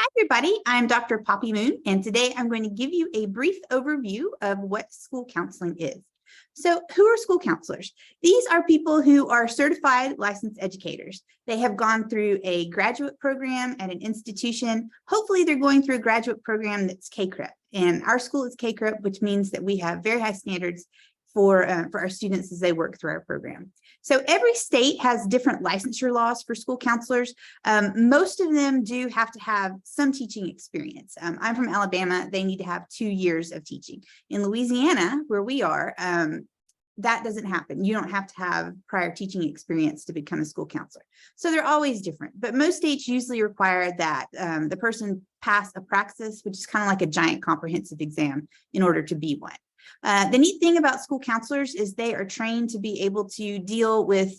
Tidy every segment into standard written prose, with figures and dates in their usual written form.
Hi, everybody. I'm Dr. Poppy Moon, and today I'm going to give you a brief overview of what school counseling is. So, who are school counselors? These are people who are certified licensed educators. They have gone through a graduate program at an institution. Hopefully, they're going through a graduate program that's CACREP, and our school is CACREP, which means that we have very high standards for our students as they work through our program. So every state has different licensure laws for school counselors. Most of them do have to have some teaching experience. I'm from Alabama. They need to have 2 years of teaching. In Louisiana, where we are, that doesn't happen. You don't have to have prior teaching experience to become a school counselor. So they're always different, but most states usually require that the person pass a praxis, which is kind of like a giant comprehensive exam in order to be one. The neat thing about school counselors is they are trained to be able to deal with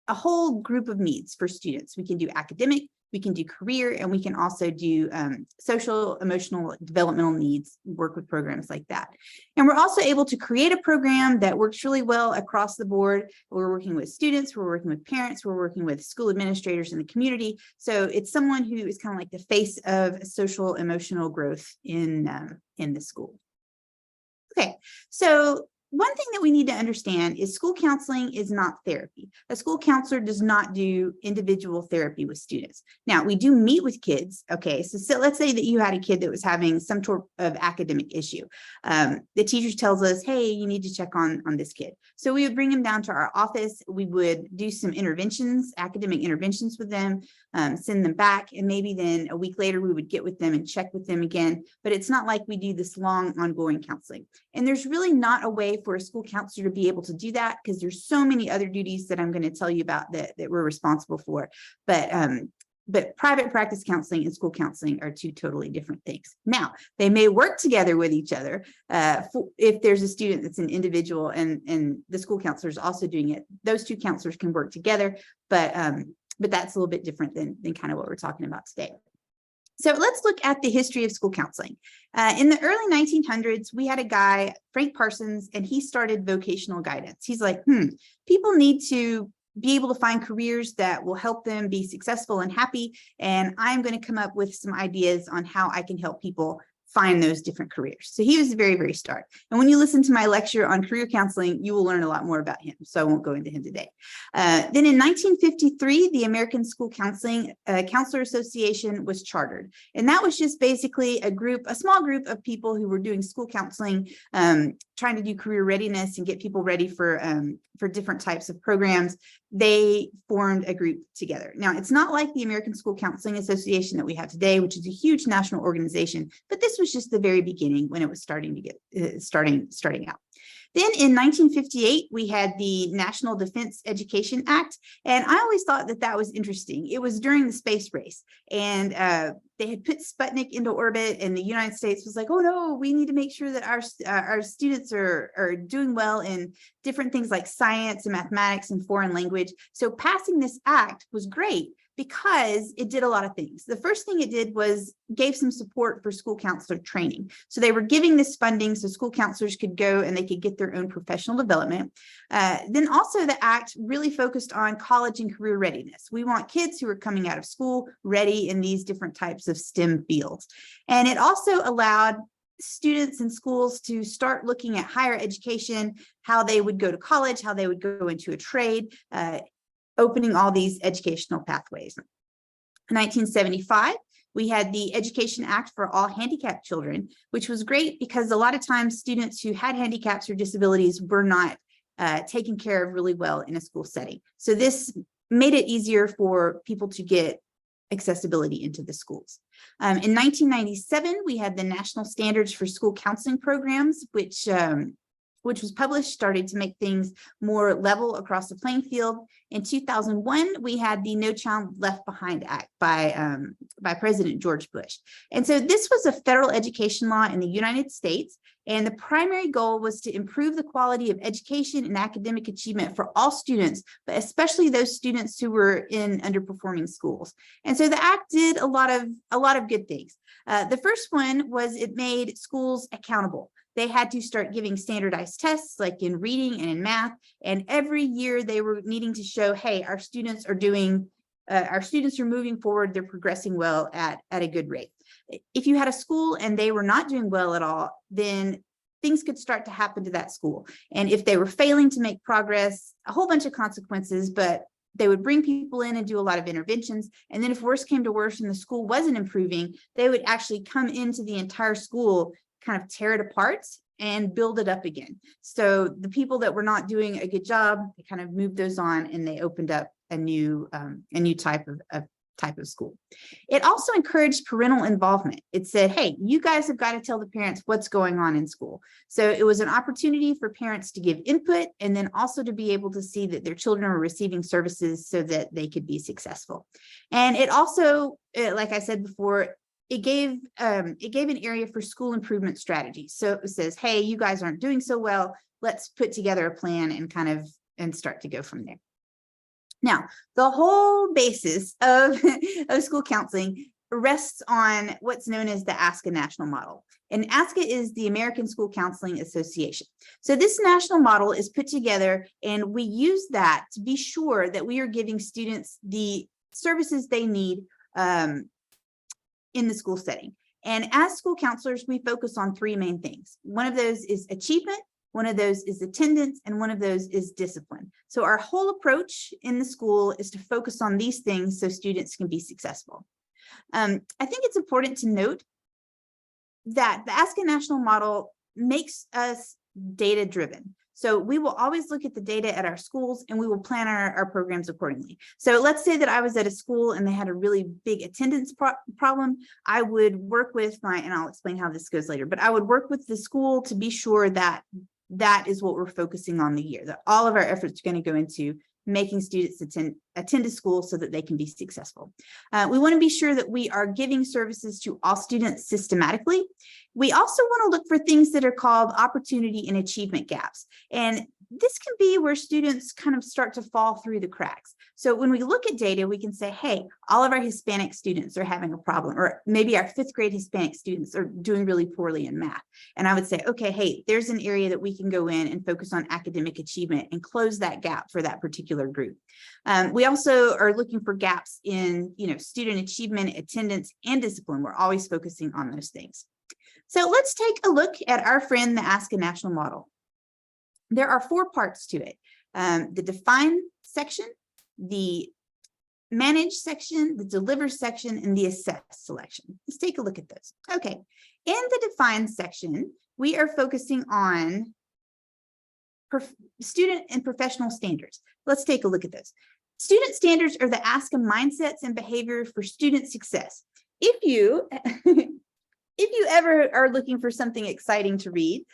a whole group of needs for students. We can do academic, we can do career, and we can also do social, emotional, developmental needs, work with programs like that. And we're also able to create a program that works really well across the board. We're working with students, we're working with parents, we're working with school administrators in the community. So it's someone who is kind of like the face of social, emotional growth in the school. Okay, so one thing that we need to understand is school counseling is not therapy. A school counselor does not do individual therapy with students. Now, we do meet with kids. Okay, so let's say that you had a kid that was having some sort of academic issue. The teacher tells us, hey, you need to check on this kid. So we would bring them down to our office. We would do some interventions, academic interventions with them, send them back, and maybe then a week later we would get with them and check with them again. But it's not like we do this long ongoing counseling. And there's really not a way for a school counselor to be able to do that because there's so many other duties that I'm going to tell you about that we're responsible for. But private practice counseling and school counseling are two totally different things. Now, they may work together with each other if there's a student that's an individual and the school counselor is also doing it. Those two counselors can work together, but that's a little bit different than kind of what we're talking about today. So let's look at the history of school counseling. In the early 1900s, we had a guy, Frank Parsons, and he started vocational guidance. He's like, people need to be able to find careers that will help them be successful and happy. And I'm going to come up with some ideas on how I can help people find those different careers. So he was the very, very start. And when you listen to my lecture on career counseling, you will learn a lot more about him. So I won't go into him today. Then in 1953, the American School Counselor Association was chartered. And that was just basically a small group of people who were doing school counseling, trying to do career readiness and get people ready for different types of programs. They formed a group together. Now, it's not like the American School Counseling Association that we have today, which is a huge national organization, but this was just the very beginning when it was starting out. Then in 1958, we had the National Defense Education Act, and I always thought that was interesting. It was during the space race, and they had put Sputnik into orbit, and the United States was like, oh no, we need to make sure that our students are doing well in different things like science and mathematics and foreign language. So passing this act was great because it did a lot of things. The first thing it did was gave some support for school counselor training. So they were giving this funding so school counselors could go and they could get their own professional development. Then also the act really focused on college and career readiness. We want kids who are coming out of school ready in these different types of STEM fields. And it also allowed students in schools to start looking at higher education, how they would go to college, how they would go into a trade, opening all these educational pathways. In 1975, we had the Education Act for all handicapped children, which was great because a lot of times students who had handicaps or disabilities were not taken care of really well in a school setting. So this made it easier for people to get accessibility into the schools. In 1997, we had the National Standards for School Counseling Programs, which was published, started to make things more level across the playing field. In 2001, we had the No Child Left Behind Act by President George Bush. And so this was a federal education law in the United States. And the primary goal was to improve the quality of education and academic achievement for all students, but especially those students who were in underperforming schools. And so the act did a lot of good things. The first one was it made schools accountable. They had to start giving standardized tests like in reading and in math. And every year they were needing to show, hey, our students are doing our students are moving forward, they're progressing well at a good rate. If you had a school and they were not doing well at all, then things could start to happen to that school. And if they were failing to make progress, a whole bunch of consequences, but they would bring people in and do a lot of interventions. And then if worse came to worse and the school wasn't improving, they would actually come into the entire school, kind of tear it apart and build it up again. So the people that were not doing a good job, they kind of moved those on and they opened up a new type of school. It also encouraged parental involvement. It said, hey, you guys have got to tell the parents what's going on in school. So it was an opportunity for parents to give input and then also to be able to see that their children are receiving services so that they could be successful. And it also, like I said before, it gave an area for school improvement strategies. So it says, hey, you guys aren't doing so well. Let's put together a plan and start to go from there. Now, the whole basis of school counseling rests on what's known as the ASCA national model. And ASCA is the American School Counseling Association. So this national model is put together, and we use that to be sure that we are giving students the services they need in the school setting. And as school counselors, we focus on three main things. One of those is achievement, one of those is attendance, and one of those is discipline. So our whole approach in the school is to focus on these things so students can be successful. I think it's important to note that the ASCA national model makes us data-driven. So we will always look at the data at our schools and we will plan our programs accordingly. So let's say that I was at a school and they had a really big attendance problem. I would work with and I'll explain how this goes later, but I would work with the school to be sure that that is what we're focusing on the year, that all of our efforts are going to go into making students attend a school so that they can be successful. We want to be sure that we are giving services to all students systematically. We also want to look for things that are called opportunity and achievement gaps. And this can be where students kind of start to fall through the cracks. So when we look at data, we can say, hey, all of our Hispanic students are having a problem, or maybe our 5th grade Hispanic students are doing really poorly in math. And I would say, okay, hey, there's an area that we can go in and focus on academic achievement and close that gap for that particular group. We also are looking for gaps in, student achievement, attendance, and discipline. We're always focusing on those things. So let's take a look at our friend, the ASCA national model. There are 4 parts to it. The define section, the manage section, the deliver section, and the assess selection. Let's take a look at those. Okay, in the define section, we are focusing on student and professional standards. Let's take a look at those. Student standards are the ASCA mindsets and behavior for student success. If you ever are looking for something exciting to read,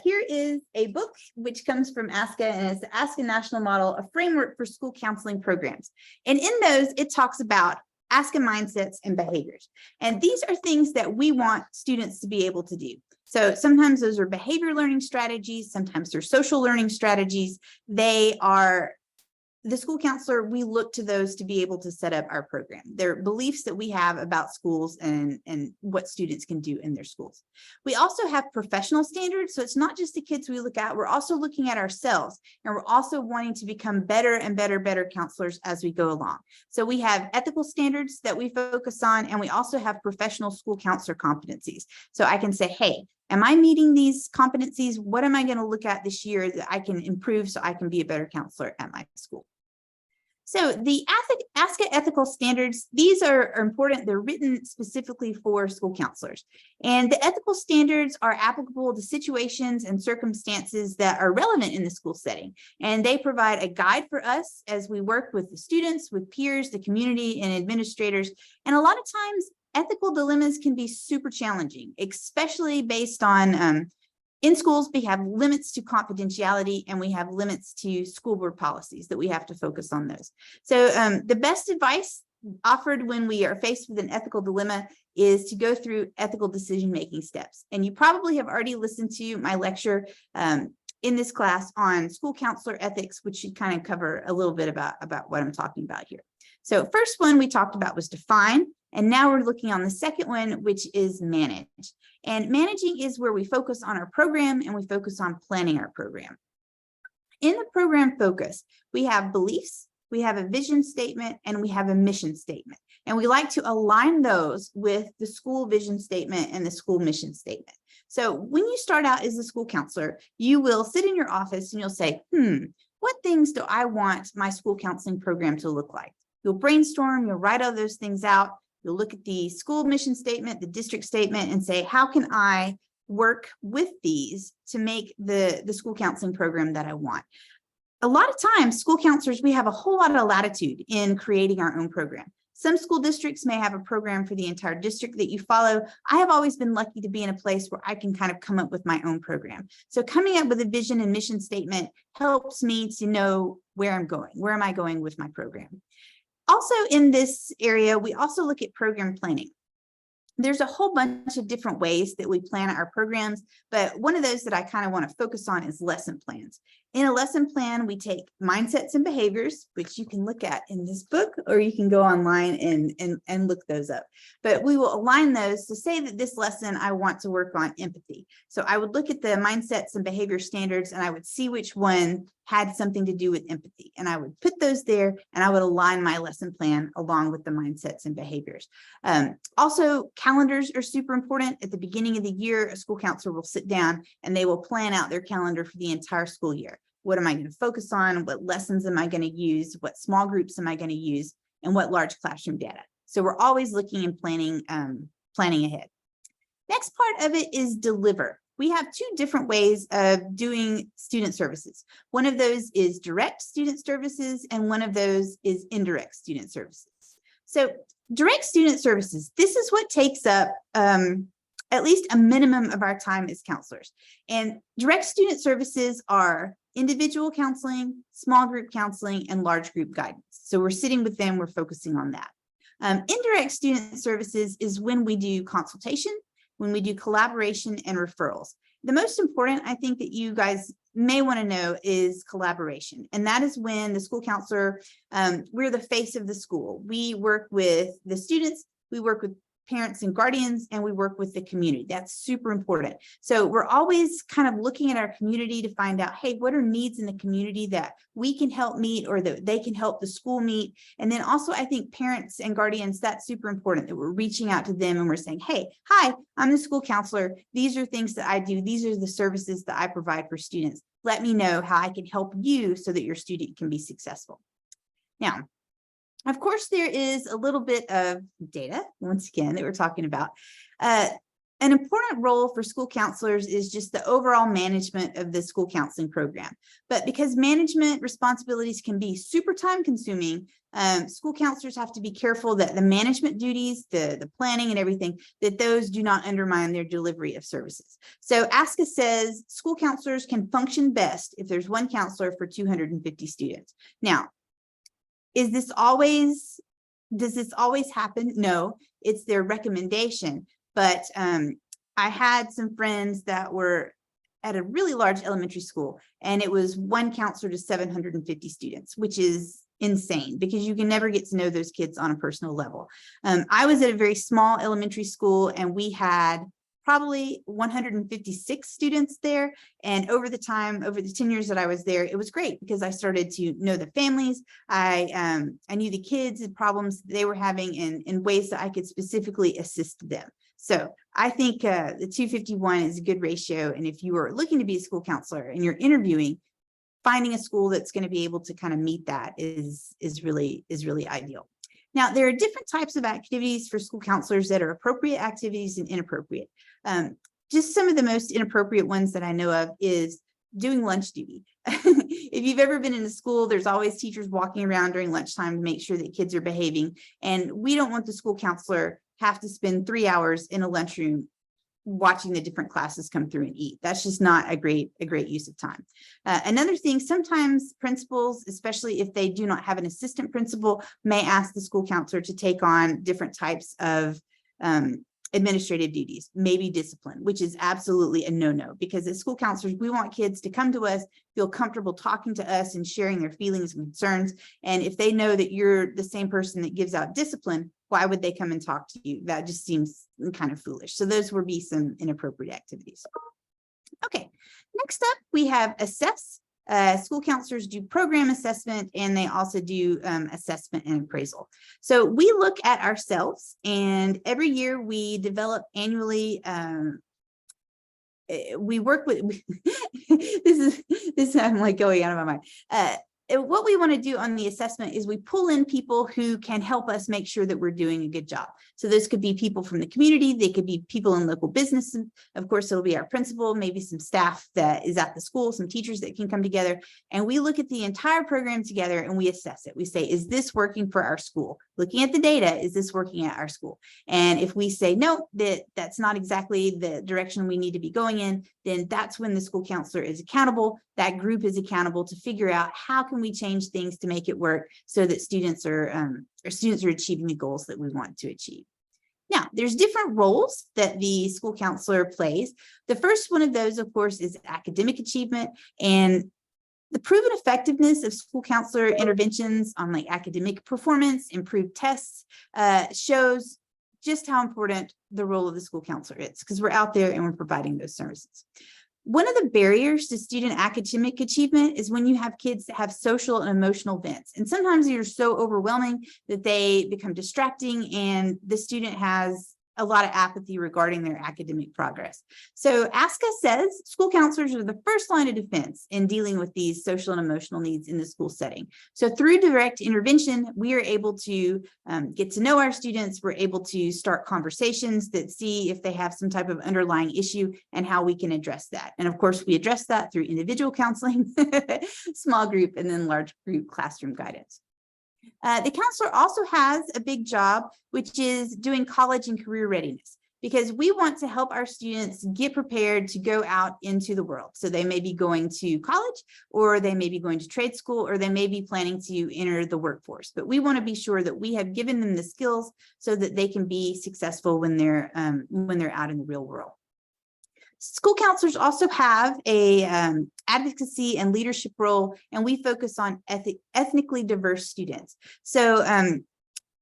here is a book which comes from ASCA, and it's the ASCA National Model, a framework for school counseling programs. And in those, it talks about ASCA mindsets and behaviors. And these are things that we want students to be able to do. So sometimes those are behavior learning strategies, sometimes they're social learning strategies. The school counselor, we look to those to be able to set up our program. They're beliefs that we have about schools and what students can do in their schools. We also have professional standards. So it's not just the kids we look at, we're also looking at ourselves, and we're also wanting to become better and better counselors as we go along. So we have ethical standards that we focus on, and we also have professional school counselor competencies. So I can say, hey, am I meeting these competencies? What am I going to look at this year that I can improve so I can be a better counselor at my school? So the ASCA ethical standards, these are important. They're written specifically for school counselors. And the ethical standards are applicable to situations and circumstances that are relevant in the school setting. And they provide a guide for us as we work with the students, with peers, the community, and administrators. And a lot of times, ethical dilemmas can be super challenging, especially based on in schools, we have limits to confidentiality, and we have limits to school board policies that we have to focus on those. So the best advice offered when we are faced with an ethical dilemma is to go through ethical decision-making steps. And you probably have already listened to my lecture in this class on school counselor ethics, which should kind of cover a little bit about what I'm talking about here. So first one we talked about was define. And now we're looking on the second one, which is manage. And managing is where we focus on our program and we focus on planning our program. In the program focus, we have beliefs, we have a vision statement, and we have a mission statement. And we like to align those with the school vision statement and the school mission statement. So when you start out as a school counselor, you will sit in your office and you'll say, what things do I want my school counseling program to look like? You'll brainstorm, you'll write all those things out. You'll look at the school mission statement, the district statement, and say, how can I work with these to make the school counseling program that I want? A lot of times, school counselors, we have a whole lot of latitude in creating our own program. Some school districts may have a program for the entire district that you follow. I have always been lucky to be in a place where I can kind of come up with my own program. So coming up with a vision and mission statement helps me to know where I'm going. Where am I going with my program? Also in this area, we also look at program planning. There's a whole bunch of different ways that we plan our programs, but one of those that I kind of want to focus on is lesson plans. In a lesson plan, we take mindsets and behaviors, which you can look at in this book, or you can go online and look those up. But we will align those to say that this lesson, I want to work on empathy. So I would look at the mindsets and behavior standards, and I would see which one had something to do with empathy. And I would put those there, and I would align my lesson plan along with the mindsets and behaviors. Also, calendars are super important. At the beginning of the year, a school counselor will sit down and they will plan out their calendar for the entire school year. What am I going to focus on? What lessons am I going to use? What small groups am I going to use? And what large classroom data? So we're always looking and planning ahead. Next part of it is deliver. We have two different ways of doing student services. One of those is direct student services, and one of those is indirect student services. So direct student services, this is what takes up at least a minimum of our time as counselors. And direct student services are individual counseling, small group counseling, and large group guidance. So we're sitting with them, we're focusing on that. Indirect student services is when we do consultation, when we do collaboration and referrals. The most important, I think, that you guys may want to know is collaboration. And that is when the school counselor, we're the face of the school. We work with the students, we work with parents and guardians, and we work with the community. That's super important. So we're always kind of looking at our community to find out, hey, what are needs in the community that we can help meet or that they can help the school meet? And then also, I think parents and guardians, that's super important that we're reaching out to them and we're saying, hey, hi, I'm the school counselor. These are things that I do. These are the services that I provide for students. Let me know how I can help you so that your student can be successful. Now, of course, there is a little bit of data, once again, that we're talking about. An important role for school counselors is just the overall management of the school counseling program. But because management responsibilities can be super time consuming, school counselors have to be careful that the management duties, the planning and everything, that those do not undermine their delivery of services. So ASCA says school counselors can function best if there's one counselor for 250 students. Now, does this always happen? No, it's their recommendation. But I had some friends that were at a really large elementary school, and it was one counselor to 750 students, which is insane because you can never get to know those kids on a personal level. I was at a very small elementary school, and we had probably 156 students there. And over the 10 years that I was there, it was great because I started to know the families. I knew the kids and problems they were having in ways that I could specifically assist them. So I think the 251 is a good ratio. And if you are looking to be a school counselor and you're interviewing, finding a school that's going to be able to kind of meet that is really ideal. Now, there are different types of activities for school counselors that are appropriate activities and inappropriate. Just some of the most inappropriate ones that I know of is doing lunch duty. If you've ever been in a school, there's always teachers walking around during lunchtime to make sure that kids are behaving. And we don't want the school counselor have to spend 3 hours in a lunchroom watching the different classes come through and eat. That's just not a great use of time. Another thing, sometimes principals, especially if they do not have an assistant principal, may ask the school counselor to take on different types of administrative duties, maybe discipline, which is absolutely a no-no, because as school counselors, we want kids to come to us, feel comfortable talking to us and sharing their feelings and concerns. And if they know that you're the same person that gives out discipline, why would they come and talk to you? That just seems kind of foolish. So those would be some inappropriate activities. Okay, next up, we have assess. School counselors do program assessment, and they also do assessment and appraisal. So we look at ourselves, and every year we develop annually. We work with this I'm like going out of my mind. What we want to do on the assessment is we pull in people who can help us make sure that we're doing a good job. So those could be people from the community, they could be people in local businesses. Of course, it'll be our principal, maybe some staff that is at the school, some teachers that can come together, and we look at the entire program together and we assess it. We say, is this working for our school? Looking at the data, is this working at our school? And if we say no, that's not exactly the direction we need to be going in, then that's when the school counselor is accountable. That group is accountable to figure out how can we change things to make it work so that students are achieving the goals that we want to achieve. Now, there's different roles that the school counselor plays. The first one of those, of course, is academic achievement, and the proven effectiveness of school counselor interventions on like academic performance, improved tests, shows just how important the role of the school counselor is, because we're out there and we're providing those services. One of the barriers to student academic achievement is when you have kids that have social and emotional events. And sometimes they're so overwhelming that they become distracting and the student has a lot of apathy regarding their academic progress. So ASCA says school counselors are the first line of defense in dealing with these social and emotional needs in the school setting. So through direct intervention, we are able to get to know our students. We're able to start conversations that see if they have some type of underlying issue and how we can address that. And of course, we address that through individual counseling, small group, and then large group classroom guidance. The counselor also has a big job, which is doing college and career readiness, because we want to help our students get prepared to go out into the world. So they may be going to college, or they may be going to trade school, or they may be planning to enter the workforce. But we want to be sure that we have given them the skills so that they can be successful when they're out in the real world. School counselors also have a advocacy and leadership role, and we focus on ethnically diverse students. So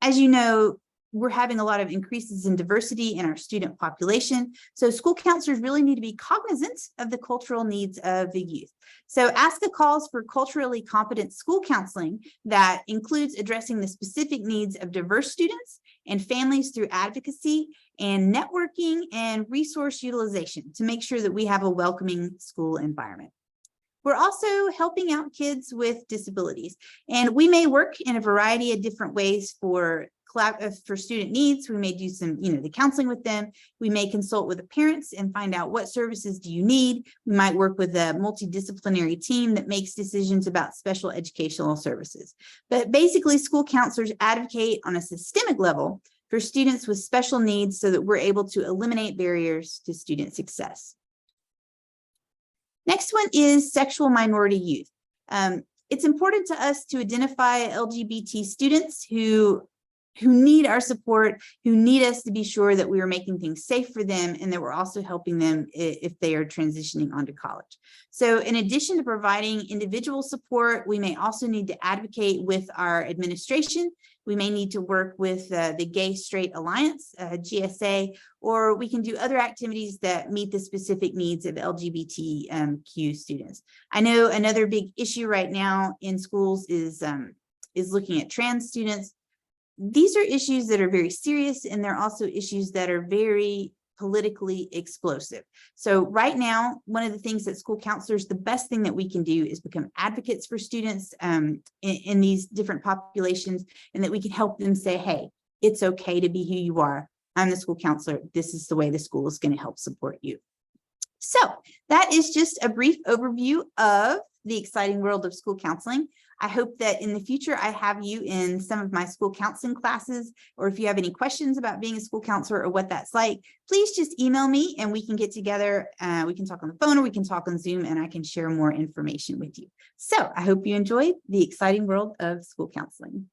as you know, we're having a lot of increases in diversity in our student population. So school counselors really need to be cognizant of the cultural needs of the youth. So ASCA calls for culturally competent school counseling that includes addressing the specific needs of diverse students and families through advocacy and networking and resource utilization to make sure that we have a welcoming school environment. We're also helping out kids with disabilities, and we may work in a variety of different ways for student needs. We may do some, the counseling with them. We may consult with the parents and find out what services do you need. We might work with a multidisciplinary team that makes decisions about special educational services. But basically, school counselors advocate on a systemic level for students with special needs so that we're able to eliminate barriers to student success. Next one is sexual minority youth. It's important to us to identify LGBT students who need our support, who need us to be sure that we are making things safe for them and that we're also helping them if they are transitioning onto college. So in addition to providing individual support, we may also need to advocate with our administration. We may need to work with the Gay Straight Alliance, GSA, or we can do other activities that meet the specific needs of LGBTQ students. I know another big issue right now in schools is looking at trans students. These are issues that are very serious, and they're also issues that are very politically explosive. So right now, one of the things that school counselors, the best thing that we can do is become advocates for students in these different populations, and that we can help them say, hey, it's okay to be who you are. I'm the school counselor. This is the way the school is going to help support you. So that is just a brief overview of the exciting world of school counseling. I hope that in the future I have you in some of my school counseling classes, or if you have any questions about being a school counselor or what that's like, please just email me and we can get together. We can talk on the phone or we can talk on Zoom and I can share more information with you. So I hope you enjoyed the exciting world of school counseling.